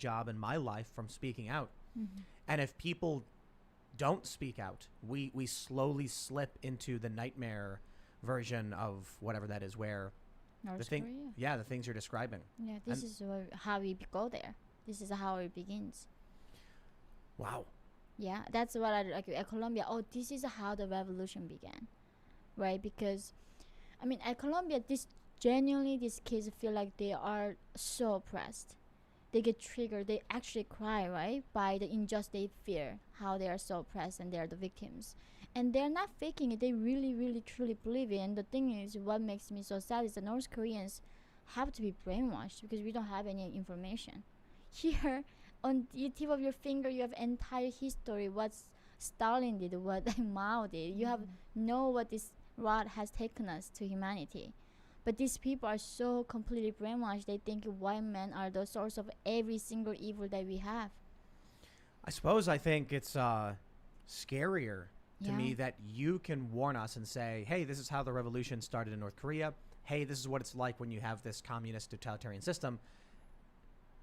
job in my life from speaking out. Mm-hmm. And if people don't speak out, we slowly slip into the nightmare version of whatever that is, where North the Korea. the things you're describing. Yeah, this is how we go there. This is how it begins. Wow. Yeah, that's what I like at Colombia. Oh, this is how the revolution began, right? Because, I mean, at Colombia, these kids feel like they are so oppressed. They get triggered. They actually cry, right, by the injustice they fear, how they are so oppressed and they are the victims, and they're not faking it. They really, really, truly believe it. And the thing is, what makes me so sad is the North Koreans have to be brainwashed because we don't have any information. Here, on the tip of your finger, you have entire history. What Stalin did, what Mao did. You have know what this route has taken us to humanity. But these people are so completely brainwashed. They think white men are the source of every single evil that we have. I think it's scarier to me that you can warn us and say, hey, this is how the revolution started in North Korea. Hey, this is what it's like when you have this communist totalitarian system.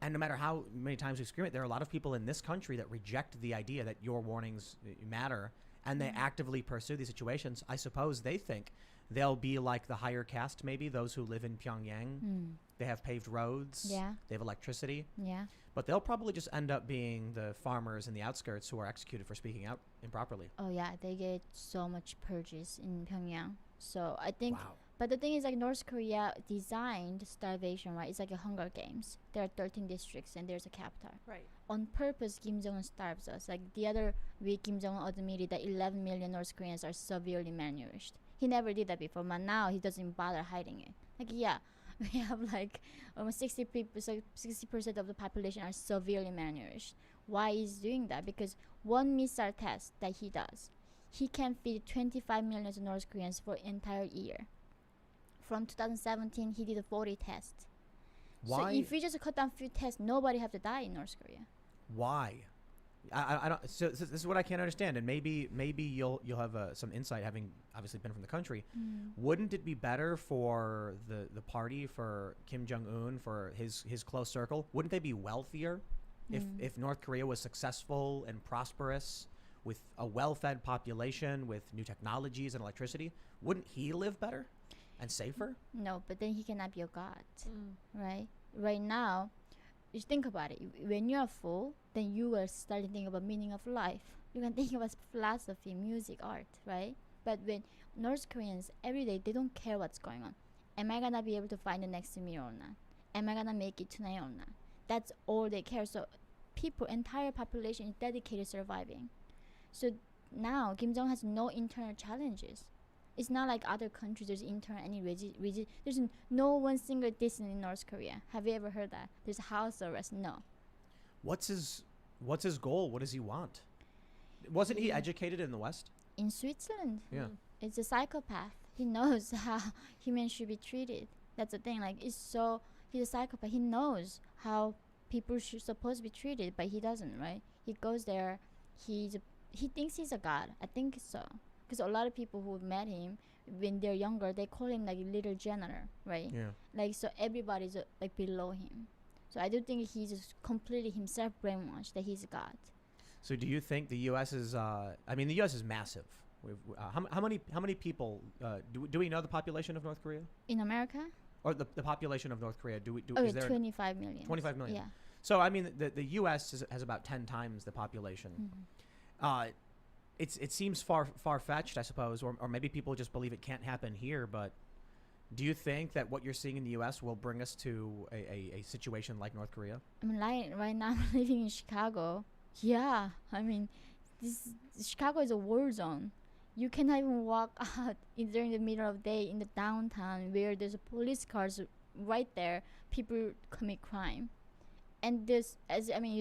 And no matter how many times we scream it, there are a lot of people in this country that reject the idea that your warnings matter, and they actively pursue these situations. I suppose they think they'll be like the higher caste, maybe those who live in Pyongyang. They have paved roads. Yeah. They have electricity. Yeah. But they'll probably just end up being the farmers in the outskirts who are executed for speaking out improperly. Oh yeah, they get so much purges in Pyongyang. So I think, Wow. but the thing is, like, North Korea designed starvation, right? It's like a Hunger Games. There are 13 districts and there's a capital. Right. On purpose, Kim Jong-un starves us. Like the other week, Kim Jong-un admitted that 11 million North Koreans are severely malnourished. He never did that before, but now he doesn't bother hiding it. Like, yeah, we have like almost 60% of the population are severely malnourished. Why is he doing that? Because one missile test that he does, he can feed 25 million North Koreans for an entire year. From 2017, he did 40 tests. Why? So if we just cut down few tests, nobody have to die in North Korea. Why? I don't. So this is what I can't understand, and maybe you'll have some insight, having obviously been from the country. Wouldn't it be better for the party, for Kim Jong Un, for his close circle? Wouldn't they be wealthier if North Korea was successful and prosperous, with a well-fed population, with new technologies and electricity? Wouldn't he live better and safer? No, but then he cannot be a god, right? Right now, you think about it. When you're full, then you are starting to think about meaning of life. You can think about philosophy, music, art, right? But when North Koreans, every day, they don't care what's going on. Am I gonna be able to find the next meal or not? Am I gonna make it tonight or not? That's all they care. So people, entire population is dedicated surviving. So now Kim Jong has no internal challenges. It's not like other countries. There's internal any there's no one single dissident in North Korea. Have you ever heard that? There's house arrest. No. What's his goal? What does he want? Wasn't he educated in the West? In Switzerland. Yeah. It's a psychopath. He knows how humans should be treated. That's the thing. Like, he's a psychopath. He knows how people should supposed to be treated, but he doesn't, right? He goes there. He thinks he's a god. I think so. Because a lot of people who met him when they're younger, they call him like little general, right? Yeah. Like, so everybody's like below him. So I do think he's just completely himself brainwashed that he's a god. So do you think the U.S. is? I mean, the U.S. is massive. How many people do we know the population of North Korea? In America? Or the population of North Korea? Is there 25 million. 25 million. Yeah. So I mean, the U.S. has about 10 times the population. It seems far-fetched, I suppose, or maybe people just believe it can't happen here. But do you think that what you're seeing in the U.S. will bring us to a situation like North Korea? I mean, right now I'm living in Chicago. Yeah, I mean, Chicago is a war zone. You cannot even walk out during the middle of the day in the downtown where there's a police cars right there. People commit crime, and you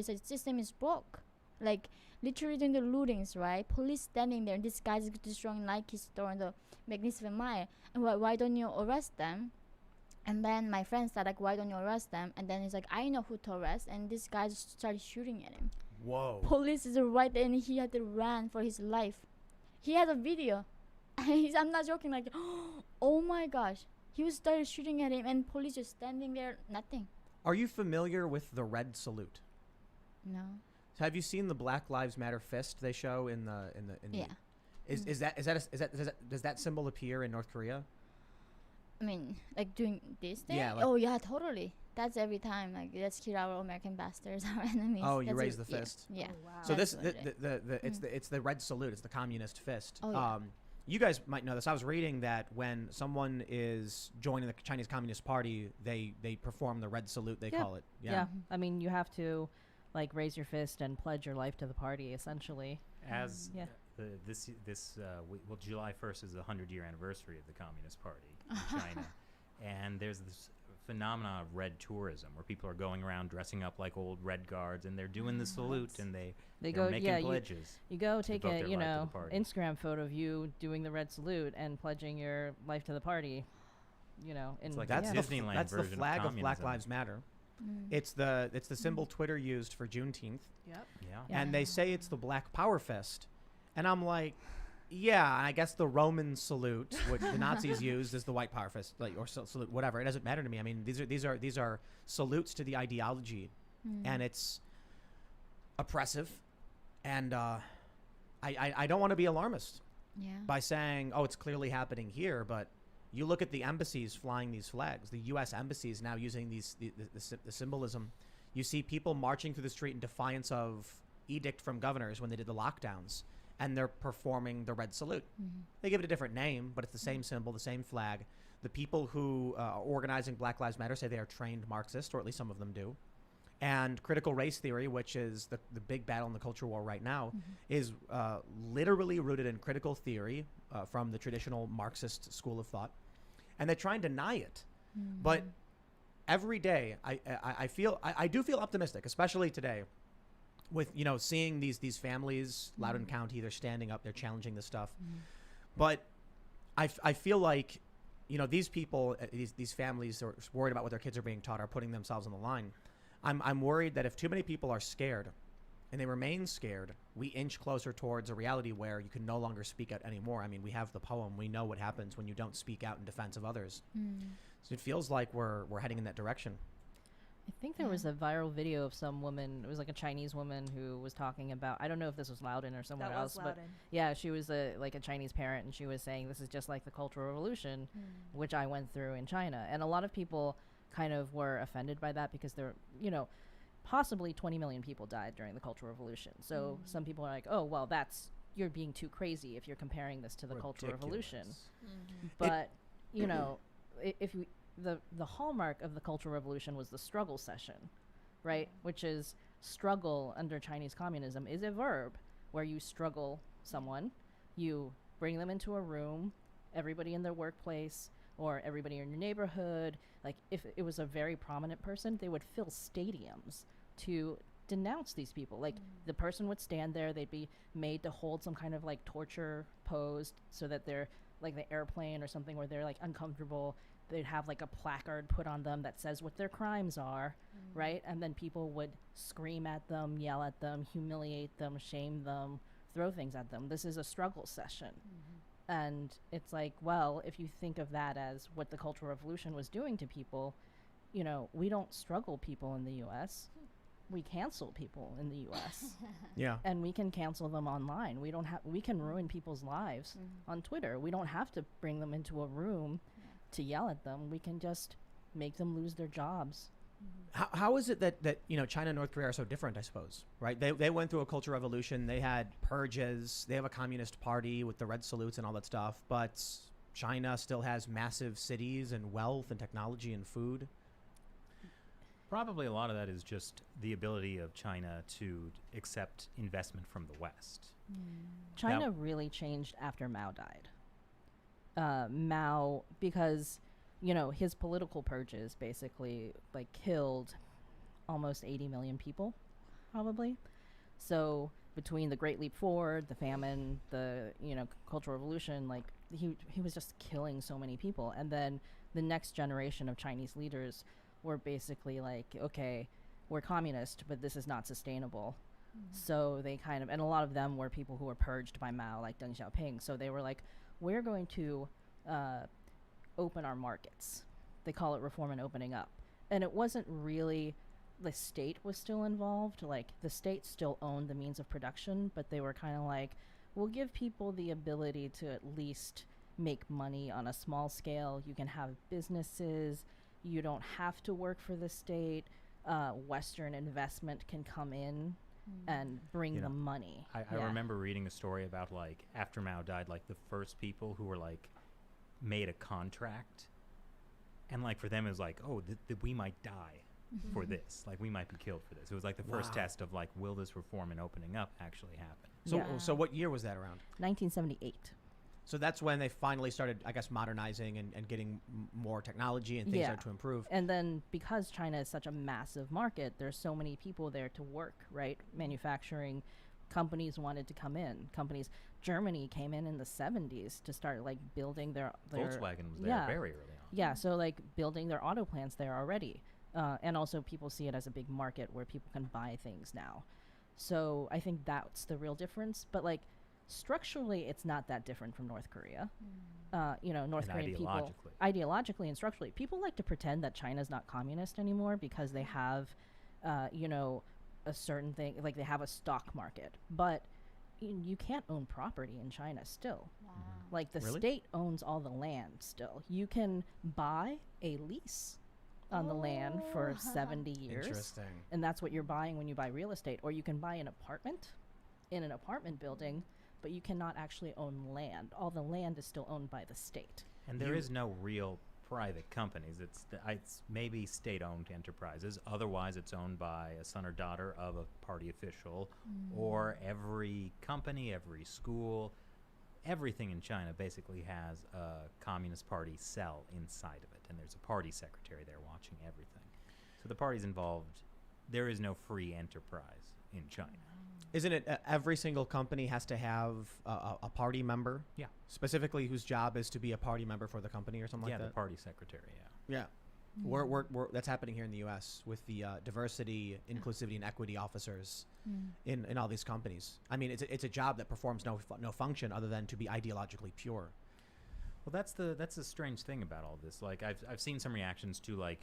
said, the system is broke. Like, literally during the lootings, right? Police standing there, and this guy's destroying Nike store in the Magnificent Mile. And why don't you arrest them? And then my friend said, like, why don't you arrest them? And then he's like, I know who to arrest. And this guy just started shooting at him. Whoa. Police is right there, and he had to run for his life. He has a video. I'm not joking. Like, oh my gosh. He was started shooting at him, and police just standing there, nothing. Are you familiar with the red salute? No. So have you seen the Black Lives Matter fist they show in the Yeah. Does that symbol appear in North Korea? I mean, like doing this thing? Yeah, like- oh, yeah, totally. That's every time. Like, let's kill our American bastards, our enemies. Oh, you That's raise it. the fist. Yeah. Oh, wow. So That's this what it is. it's the red salute. It's the communist fist. Oh, yeah. You guys might know this. I was reading that when someone is joining the Chinese Communist Party, they perform the red salute. They Yeah. call it. Yeah. I mean, you have to like raise your fist and pledge your life to the party, essentially. As Yeah. July 1st is the 100-year anniversary of the Communist Party in China, and there's this phenomenon of red tourism where people are going around dressing up like old red guards, and they're doing the salute, and They they're go, making yeah, pledges. you go to take devote a, their you life to the know, party. Instagram photo of you doing the red salute and pledging your life to the party. You know, It's and like That's a the Disneyland that's the version of flag of Black communism. Lives Matter. Mm. It's the symbol Twitter used for Juneteenth, Yep. Yeah. Yeah. and they say it's the Black Power Fist, and I'm like, yeah, I guess the Roman salute, which the Nazis used, is the White Power Fist, like, or salute, whatever. It doesn't matter to me. I mean, these are salutes to the ideology, and it's oppressive, and I don't want to be alarmist Yeah. by saying, oh, it's clearly happening here, but you look at the embassies flying these flags, the U.S. embassies now using the symbolism. You see people marching through the street in defiance of edict from governors when they did the lockdowns, and they're performing the red salute. They give it a different name, but it's the same symbol, the same flag. The people who are organizing Black Lives Matter say they are trained Marxists, or at least some of them do. And critical race theory, which is the big battle in the culture war right now, is literally rooted in critical theory from the traditional Marxist school of thought. And they try and deny it. But every day, I do feel optimistic, especially today, with, you know, seeing these families, Loudoun County, they're standing up, they're challenging this stuff. But I feel like, you know, these people, these families are worried about what their kids are being taught, are putting themselves on the line. I'm worried that if too many people are scared and they remain scared, we inch closer towards a reality where you can no longer speak out anymore. I mean, we have the poem. We know what happens when you don't speak out in defense of others. So it feels like we're heading in that direction. I think there was a viral video of some woman. It was like a Chinese woman who was talking about. I don't know if this was Loudoun or someone That else, was but Loudoun. yeah, she was like a Chinese parent, and she was saying this is just like the Cultural Revolution, which I went through in China, and a lot of people kind of were offended by that because they're, you know, possibly 20 million people died during the Cultural Revolution. So some people are like, oh, well, you're being too crazy if you're comparing this to the Cultural Revolution. But you know, if we the hallmark of the Cultural Revolution was the struggle session, right? Which is struggle under Chinese communism is a verb where you struggle someone, you bring them into a room, everybody in their workplace or everybody in your neighborhood. Like if it was a very prominent person, they would fill stadiums to denounce these people. Like the person would stand there, they'd be made to hold some kind of like torture pose so that they're like the airplane or something where they're like uncomfortable. They'd have like a placard put on them that says what their crimes are, right? And then people would scream at them, yell at them, humiliate them, shame them, throw things at them. This is a struggle session. And it's like, well, if you think of that as what the Cultural Revolution was doing to people, you know, we don't struggle people in the U.S. We cancel people in the U.S. Yeah. And we can cancel them online. We can ruin people's lives on Twitter. We don't have to bring them into a room to yell at them. We can just make them lose their jobs. How is it that you know, China and North Korea are so different, I suppose, right? They went through a cultural revolution. They had purges. They have a communist party with the red salutes and all that stuff. But China still has massive cities and wealth and technology and food. Probably a lot of that is just the ability of China to accept investment from the West. China really changed after Mao died. Mao, because, you know, his political purges basically like killed almost 80 million people, probably. So between the Great Leap Forward, the famine, the, you know, Cultural Revolution, like he was just killing so many people. And then the next generation of Chinese leaders were basically like, okay, we're communist, but this is not sustainable. So they kind of, and a lot of them were people who were purged by Mao, like Deng Xiaoping. So they were like, we're going to open our markets. They call it reform and opening up. And it wasn't really the state was still involved. Like the state still owned the means of production, but they were kind of like, we'll give people the ability to at least make money on a small scale. You can have businesses. You don't have to work for the state. Western investment can come in and bring the money. I remember reading a story about like after Mao died, like the first people who were like made a contract, and like for them it was like, oh, we might die for this, like we might be killed for this. It was like the first test of like, will this reform and opening up actually happen? So what year was that around? 1978. So that's when they finally started, I guess, modernizing and getting more technology and things started to improve. And then because China is such a massive market, there's so many people there to work, right? Manufacturing companies wanted to come in. Germany came in the 70s to start like building their Volkswagen was there very early on. Yeah, so like building their auto plants there already. And also people see it as a big market where people can buy things now. So I think that's the real difference. But like structurally, it's not that different from North Korea. North Korean people, ideologically and structurally, people like to pretend that China's not communist anymore because they have, a certain thing, like they have a stock market. But you can't own property in China still. Wow. Like the Really? state owns all the land still. You can buy a lease on the land for 70 years. Interesting. And that's what you're buying when you buy real estate. Or you can buy an apartment in an apartment building, but you cannot actually own land. All the land is still owned by the state. And there is no real private companies. It's maybe state-owned enterprises. Otherwise, it's owned by a son or daughter of a party official, or every company, every school, everything in China basically has a Communist Party cell inside of it, and there's a party secretary there watching everything. So the party's involved. There is no free enterprise in China. Isn't it every single company has to have a party member? Yeah. Specifically, whose job is to be a party member for the company or something Yeah, like the that? party secretary, yeah. Yeah. We're that's happening here in the U.S. with the diversity, inclusivity, and equity officers in all these companies. I mean, it's a job that performs no function other than to be ideologically pure. Well, that's the strange thing about all this. Like, I've seen some reactions to like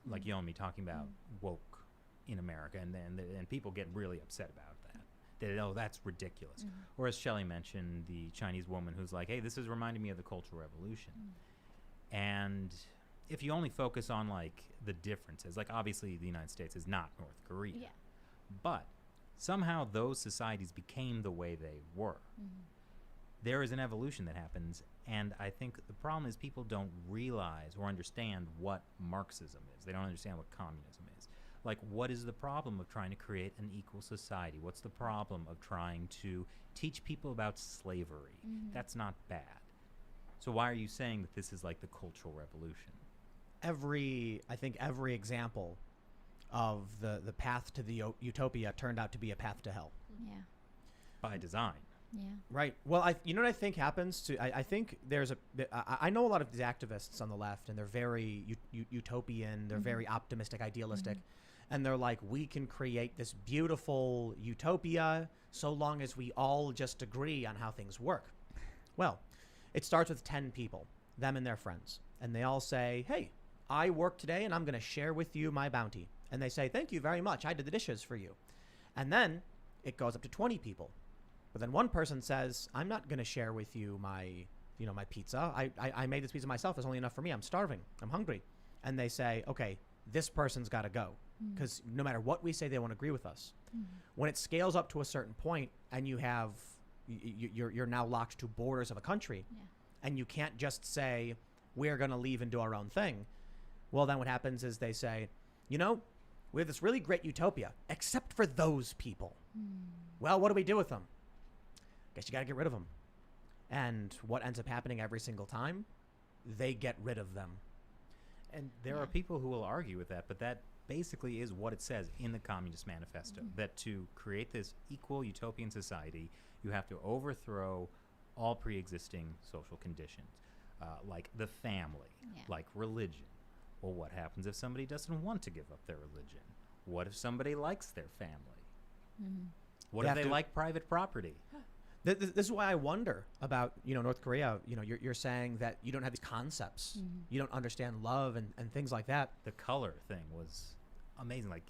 like you and me talking about woke in America, and people get really upset about that. Oh, that's ridiculous. Or as Shelley mentioned, the Chinese woman who's like, hey, this is reminding me of the Cultural Revolution. And if you only focus on like the differences, like obviously the United States is not North Korea, but somehow those societies became the way they were. There is an evolution that happens, and I think the problem is people don't realize or understand what Marxism is. They don't understand what communism is. Like, what is the problem of trying to create an equal society? What's the problem of trying to teach people about slavery? That's not bad. So why are you saying that this is like the Cultural Revolution? I think every example of the path to the utopia turned out to be a path to hell. Yeah. By design. Yeah. Right. Well, you know what I think happens I think there's I know a lot of these activists on the left, and they're very utopian. They're very optimistic, idealistic. And they're like, we can create this beautiful utopia so long as we all just agree on how things work. Well, it starts with 10 people, them and their friends. And they all say, hey, I work today and I'm going to share with you my bounty. And they say, thank you very much. I did the dishes for you. And then it goes up to 20 people. But then one person says, I'm not going to share with you my pizza. I made this pizza myself. It's only enough for me. I'm starving. I'm hungry. And they say, okay, this person's got to go. Because no matter what we say, they won't agree with us. When it scales up to a certain point and you have, you're now locked to borders of a country, and you can't just say, we're going to leave and do our own thing. Well, then what happens is they say, we have this really great utopia, except for those people. Well, what do we do with them? Guess you got to get rid of them. And what ends up happening every single time? They get rid of them. And there are people who will argue with that, but that basically is what it says in the Communist Manifesto, that to create this equal utopian society, you have to overthrow all pre-existing social conditions, like the family, like religion. Well, what happens if somebody doesn't want to give up their religion? What if somebody likes their family? What if they like private property? This is why I wonder about, North Korea. You're saying that you don't have these concepts. You don't understand love and things like that. The color thing was amazing. Like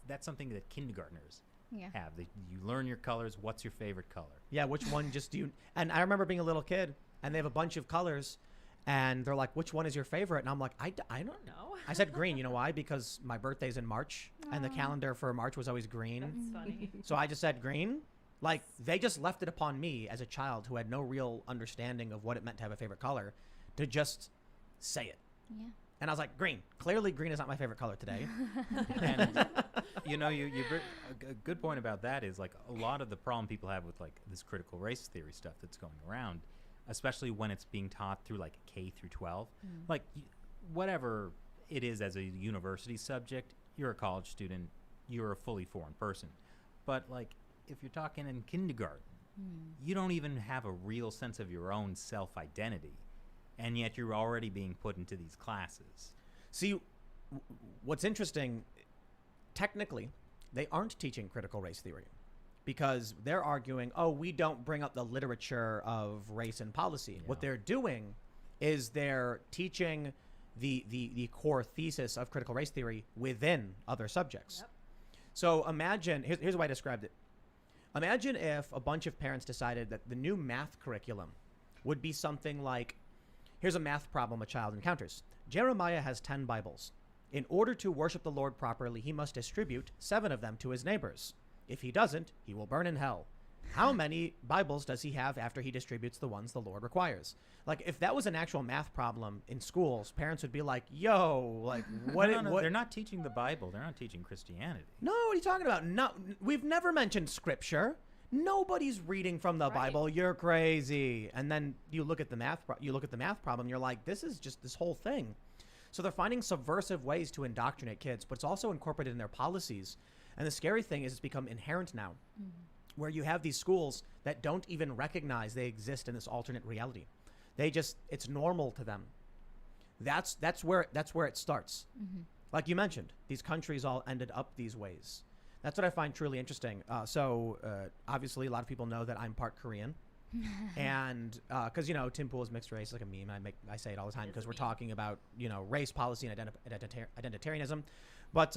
that's something that kindergartners Yeah. have. You learn your colors. What's your favorite color? Yeah, which one just do you? And I remember being a little kid, and they have a bunch of colors, and they're like, "Which one is your favorite?" And I'm like, I don't know. I said green. You know why? Because my birthday's in March, and the calendar for March was always green. That's funny. So I just said green. Like, they just left it upon me as a child who had no real understanding of what it meant to have a favorite color to just say it. Yeah. And I was like, green. Clearly, green is not my favorite color today. And you a good point about that is like a lot of the problem people have with like this critical race theory stuff that's going around, especially when it's being taught through like K through 12, like whatever it is as a university subject, you're a college student, you're a fully foreign person. But like if you're talking in kindergarten, you don't even have a real sense of your own self-identity, and yet you're already being put into these classes. See, what's interesting, technically, they aren't teaching critical race theory because they're arguing, oh, we don't bring up the literature of race and policy. Yeah. What they're doing is they're teaching the core thesis of critical race theory within other subjects. Yep. So imagine, here's the way I described it. Imagine if a bunch of parents decided that the new math curriculum would be something like, here's a math problem a child encounters. Jeremiah has 10 Bibles. In order to worship the Lord properly, he must distribute 7 of them to his neighbors. If he doesn't, he will burn in hell. How many Bibles does he have after he distributes the ones the Lord requires? Like, if that was an actual math problem in schools, parents would be like, yo, like, what? No, they're not teaching the Bible. They're not teaching Christianity. No, what are you talking about? No, we've never mentioned scripture. Nobody's reading from the Bible. You're crazy. And then you look at the math. You look at the math problem. You're like, this is just this whole thing. So they're finding subversive ways to indoctrinate kids, but it's also incorporated in their policies. And the scary thing is, it's become inherent now, where you have these schools that don't even recognize they exist in this alternate reality. It's normal to them. That's where it starts. Like you mentioned, these countries all ended up these ways. That's what I find truly interesting. Obviously, a lot of people know that I'm part Korean, and because Tim Pool is mixed race, like a meme. I say it all the time because we're talking about race policy and identitarianism. But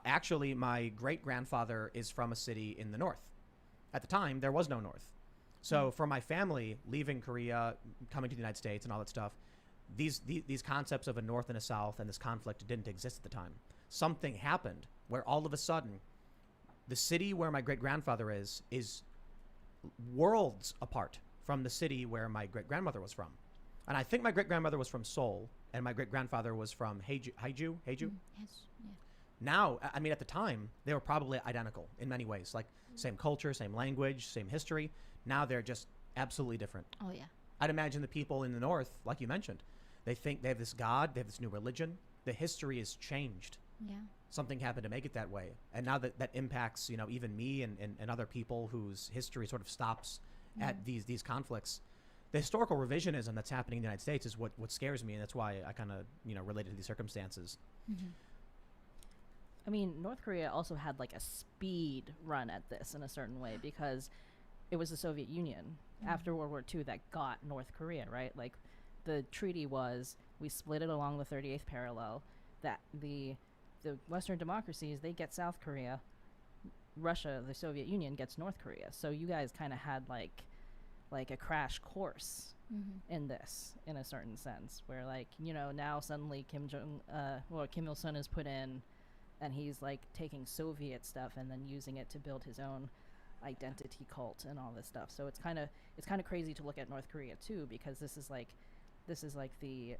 actually, my great grandfather is from a city in the north. At the time, there was no north. So for my family leaving Korea, coming to the United States, and all that stuff, these concepts of a north and a south and this conflict didn't exist at the time. Something happened where all of a sudden, the city where my great-grandfather is worlds apart from the city where my great-grandmother was from. And I think my great-grandmother was from Seoul, and my great-grandfather was from Haeju? Yes. Yeah. Now, I mean, at the time, they were probably identical in many ways. Like, same culture, same language, same history. Now they're just absolutely different. Oh, yeah. I'd imagine the people in the north, like you mentioned, they think they have this God, they have this new religion. The history has changed. Yeah. Something happened to make it that way. And now that impacts, even me and other people whose history sort of stops at these conflicts. The historical revisionism that's happening in the United States is what scares me, and that's why I kind of, related to these circumstances. I mean, North Korea also had like a speed run at this in a certain way because it was the Soviet Union after World War II that got North Korea, right? Like the treaty was, we split it along the 38th parallel, that the Western democracies, they get South Korea, Russia, the Soviet Union gets North Korea. So you guys kind of had like a crash course in this, in a certain sense, where like, now suddenly Kim Il-sung is put in, and he's like taking Soviet stuff and then using it to build his own identity cult and all this stuff. So it's kind of crazy to look at North Korea too, because this is like the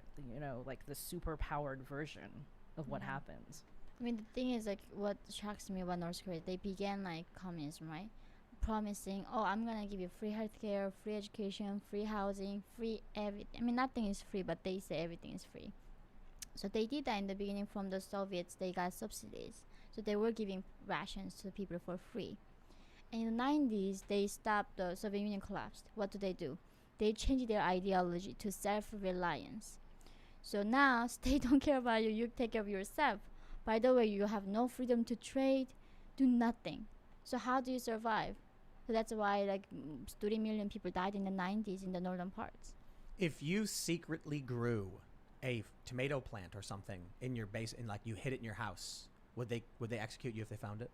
like the super powered version of what happens. I mean, the thing is, like, what shocks me about North Korea, they began like communism, right? Promising, oh, I'm gonna give you free healthcare, free education, free housing, free everything. I mean, nothing is free, but they say everything is free. So they did that in the beginning. From the Soviets, they got subsidies. So they were giving rations to people for free. And in the 90s, they stopped, the Soviet Union collapsed. What do? They changed their ideology to self-reliance. So now, state don't care about you, you take care of yourself. By the way, you have no freedom to trade, do nothing. So how do you survive? So that's why like 30 million people died in the 90s in the northern parts. If you secretly grew a tomato plant or something in your base, and like you hid it in your house, would they execute you if they found it?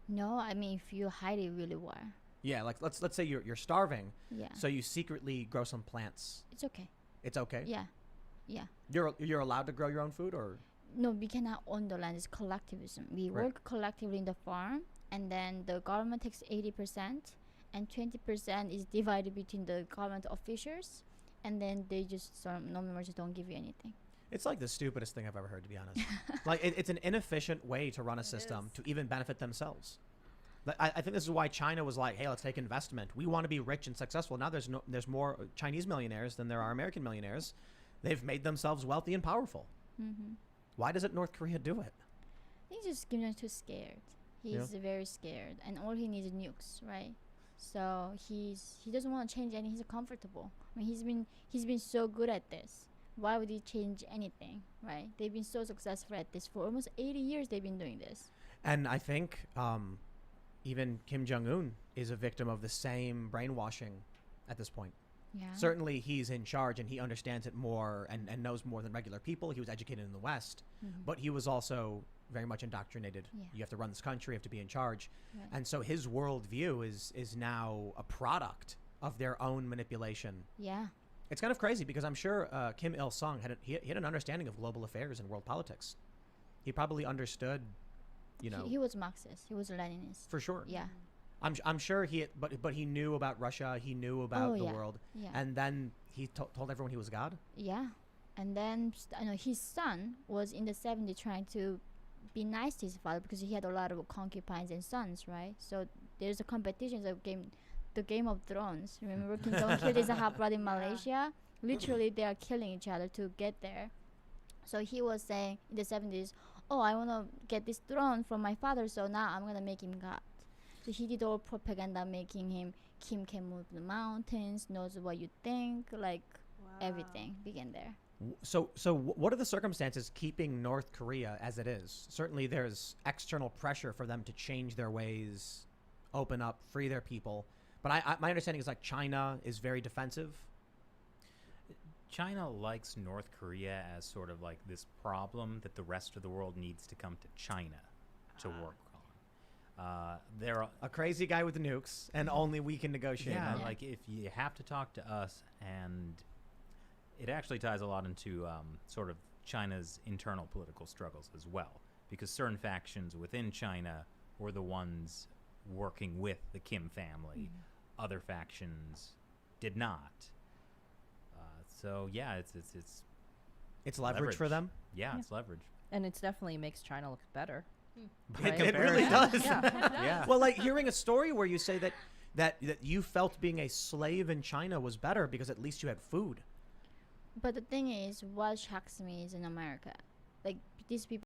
No, I mean if you hide it really well. Yeah, like let's say you're starving, Yeah. so you secretly grow some plants. It's okay. It's okay. Yeah. Yeah. You're allowed to grow your own food, or No, we cannot own the land. It's collectivism. We Right. work collectively in the farm, and then the government takes 80%, and 20% is divided between the government officials, and then they just no members don't give you anything. it's like the stupidest thing I've ever heard, to be honest. Like it's an inefficient way to run a system to even benefit themselves. I think this is why China was like, hey, let's take investment. We want to be rich and successful. Now there's more Chinese millionaires than there are American millionaires. They've made themselves wealthy and powerful. Mm-hmm. Why doesn't North Korea do it? He's just getting too scared. He's very scared, and all he needs is nukes, right? So he doesn't want to change anything. He's comfortable. I mean, he's been so good at this. Why would he change anything, right? They've been so successful at this for almost 80 years. They've been doing this. And I think even Kim Jong-un is a victim of the same brainwashing at this point. Yeah. Certainly he's in charge and he understands it more and knows more than regular people. He was educated in the West, but he was also very much indoctrinated. Yeah. You have to run this country, you have to be in charge. Right. And so his worldview is now a product of their own manipulation. Yeah. It's kind of crazy because I'm sure Kim Il-sung he had an understanding of global affairs and world politics. He probably understood, He was Marxist. He was Leninist. for sure. Yeah. I'm sure but he knew about Russia. He knew about the yeah. world. Yeah. And then he told everyone he was God. Yeah. And then his son was in the 70s trying to be nice to his father because he had a lot of concubines and sons, right? So there's a competition, the Game of Thrones. Remember King Jong killed his half brother in Malaysia? Literally, they are killing each other to get there. So he was saying in the 70s, oh, I want to get this throne from my father, so now I'm going to make him God. So he did all propaganda, making him, Kim can move the mountains, knows what you think, everything began there. So what are the circumstances keeping North Korea as it is? Certainly there's external pressure for them to change their ways, open up, free their people. But my understanding is like China is very defensive. China likes North Korea as sort of like this problem that the rest of the world needs to come to China to work on. They're A crazy guy with the nukes, and only we can negotiate. yeah, Yeah. like if you have to talk to us, and it actually ties a lot into sort of China's internal political struggles as well, because certain factions within China were the ones working with the Kim family. Other factions did not. So yeah, It's leverage for them. Yeah, it's leverage. And it's definitely makes China look better. It really does. Yeah. Well, like hearing a story where you say that you felt being a slave in China was better because at least you had food. But the thing is, what shocks me is in America, like these people